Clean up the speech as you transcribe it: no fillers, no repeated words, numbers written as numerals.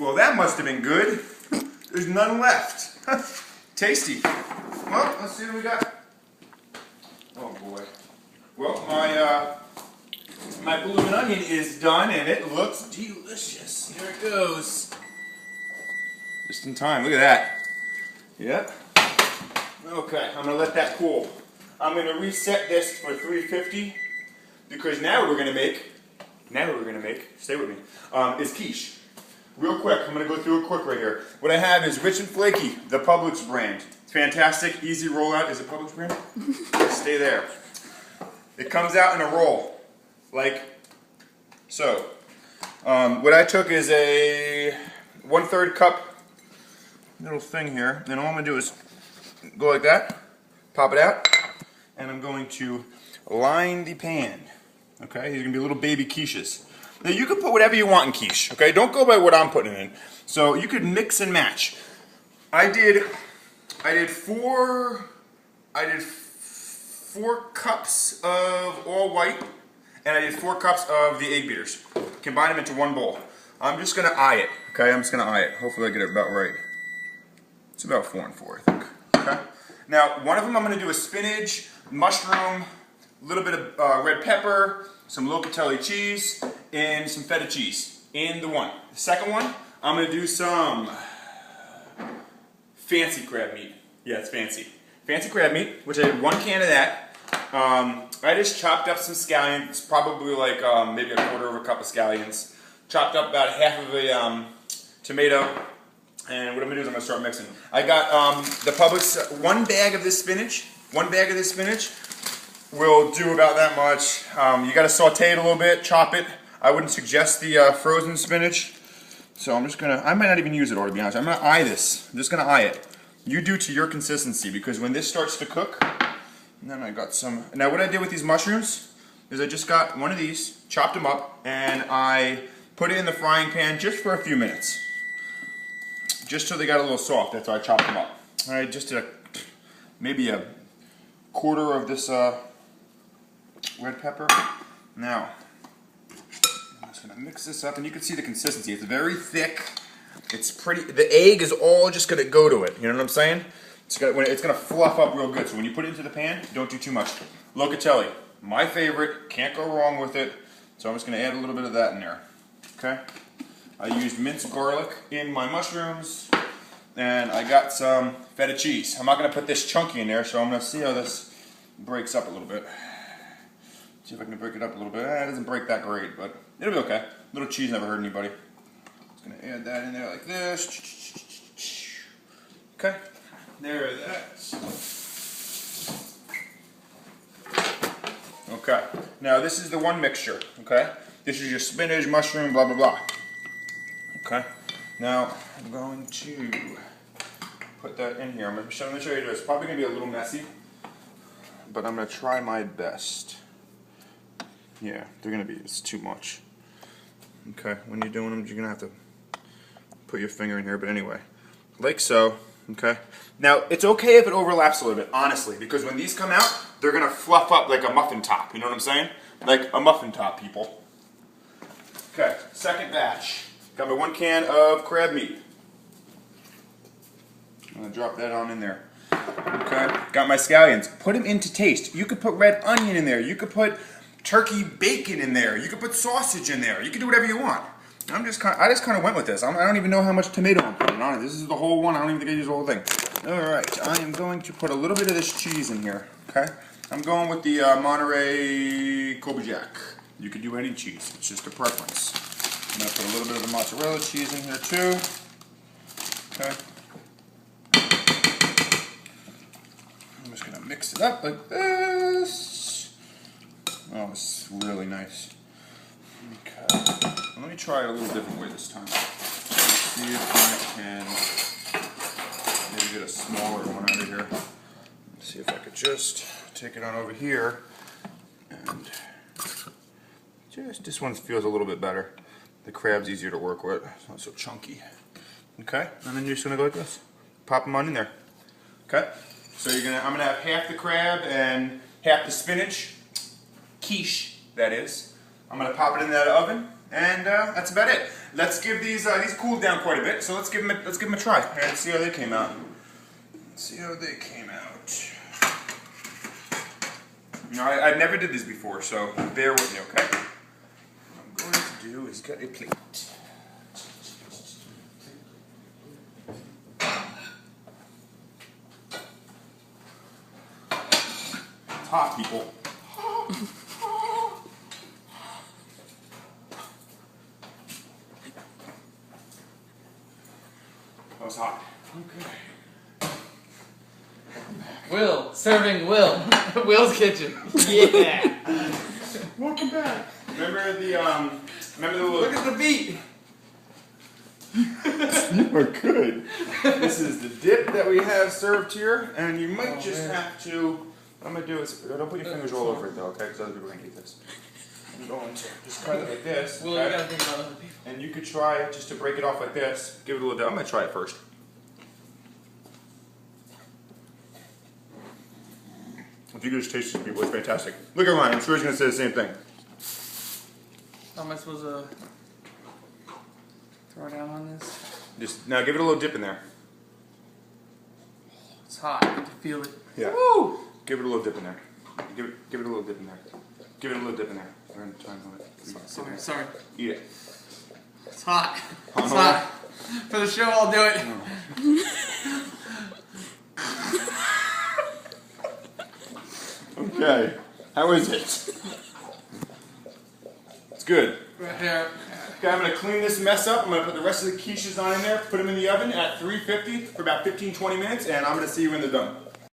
Well, that must have been good. There's none left. Tasty. Well, let's see what we got. Oh boy. Well, my bloomin' onion is done and it looks delicious. Here it goes. Just in time. Look at that. Yep. Okay, I'm gonna let that cool. I'm gonna reset this for 350 because now what we're gonna make, stay with me, is quiche. Real quick, I'm gonna go through it quick right here. What I have is Rich and Flaky, the Publix brand. It's fantastic, easy rollout. Is it Publix brand? Stay there. It comes out in a roll, like so. What I took is a 1/3 cup little thing here, and all I'm gonna do is go like that, pop it out, and I'm going to line the pan. Okay, these are gonna be little baby quiches. Now you can put whatever you want in quiche. Okay, don't go by what I'm putting in. So you could mix and match. I did 4 cups of all white, and I did 4 cups of the egg beaters. Combine them into one bowl. I'm just gonna eye it. Okay, I'm just gonna eye it. Hopefully I get it about right. It's about 4 and 4, I think. Okay. Now, one of them I'm going to do a spinach, mushroom, a little bit of red pepper, some locatelli cheese, and some feta cheese in the one. The second one, I'm going to do some fancy crab meat. Yeah, it's fancy. Fancy crab meat, which I did 1 can of that. I just chopped up some scallions, probably like maybe a 1/4 of a cup of scallions. Chopped up about 1/2 of a tomato. And what I'm going to do is I'm going to start mixing. I got the Publix, 1 bag of this spinach. 1 bag of this spinach will do about that much. You got to saute it a little bit, chop it. I wouldn't suggest the frozen spinach. So I'm just going to, I might not even use it all, to be honest. I'm going to eye this. I'm just going to eye it. You do to your consistency, because when this starts to cook, and then I got some. Now what I did with these mushrooms is I just got one of these, chopped them up, and I put it in the frying pan just for a few minutes. Just so they got a little soft, that's why I chopped them up. I just did maybe a 1/4 of this red pepper. Now, I'm just going to mix this up, and you can see the consistency. It's very thick. It's pretty. The egg is all just going to go to it. You know what I'm saying? It's going to fluff up real good. So when you put it into the pan, don't do too much. Locatelli, my favorite. Can't go wrong with it. So I'm just going to add a little bit of that in there. Okay. I used minced garlic in my mushrooms, and I got some feta cheese. I'm not going to put this chunky in there, so I'm going to see how this breaks up a little bit. See if I can break it up a little bit. It doesn't break that great, but it'll be okay. A little cheese never hurt anybody. Just going to add that in there like this. Okay, there that is. Okay, now this is the one mixture, okay? This is your spinach, mushroom, blah, blah, blah. Okay, now I'm going to put that in here. I'm going to show you this. It's probably going to be a little messy, but I'm going to try my best. Yeah, they're going to be, it's too much. Okay, when you're doing them, you're going to have to put your finger in here, but anyway, like so. Okay, now it's okay if it overlaps a little bit, honestly, because when these come out, they're going to fluff up like a muffin top. You know what I'm saying? Like a muffin top, people. Okay, second batch. Got my 1 can of crab meat. I'm going to drop that on in there. Okay, got my scallions. Put them into taste. You could put red onion in there. You could put turkey bacon in there. You could put sausage in there. You can do whatever you want. I just kind of went with this. I don't even know how much tomato I'm putting on it. This is the whole one. I don't even think I use the whole thing. Alright, I am going to put a little bit of this cheese in here. Okay, I'm going with the Monterey Colby Jack. You could do any cheese. It's just a preference. I'm going to put a little bit of the mozzarella cheese in here too. Okay. I'm just going to mix it up like this. Oh, this is really nice. Okay. Let me try it a little different way this time. Let's see if I can maybe get a smaller one out of here. Let's see if I could just take it on over here. And just this one feels a little bit better. The crab's easier to work with. It's not so chunky. Okay, and then you're just gonna go like this. Pop them on in there. Okay, so I'm gonna have half the crab and half the spinach quiche. That is. I'm gonna pop it in that oven, And that's about it. Let's give these cooled down quite a bit. So let's give them a try and see how they came out. Now I never did this before, so bear with me, okay? What I'm going to do is get a plate. It's hot, people. That was hot. Okay. Will, serving Will. Will's Kitchen. Yeah. Welcome back. Remember the little... Look at the beat. You are good. This is the dip that we have served here, and you might just have to... What I'm going to do is... Don't put your fingers all over it, though, okay? Because other people can eat this. I'm going to just cut it like this. Will, okay? you gotta think about other people. And you could try just to break it off like this. Give it a little dip. I'm going to try it first. If you could just taste this, people, it's fantastic. Look at Ryan. I'm sure he's going to say the same thing. How am I supposed to throw down on this? Just now, give it a little dip in there. It's hot. I can feel it. Yeah. Woo! Give it a little dip in there. Give it a little dip in there. Give it a little dip in there. We're going to time on it. Sorry. Eat it. It's hot. Hot It's over? hot. For the show, I'll do it. Okay. How is it? It's good. Right here. Okay, I'm going to clean this mess up. I'm going to put the rest of the quiches on in there, put them in the oven at 350 for about 15-20 minutes, and I'm going to see you when they're done.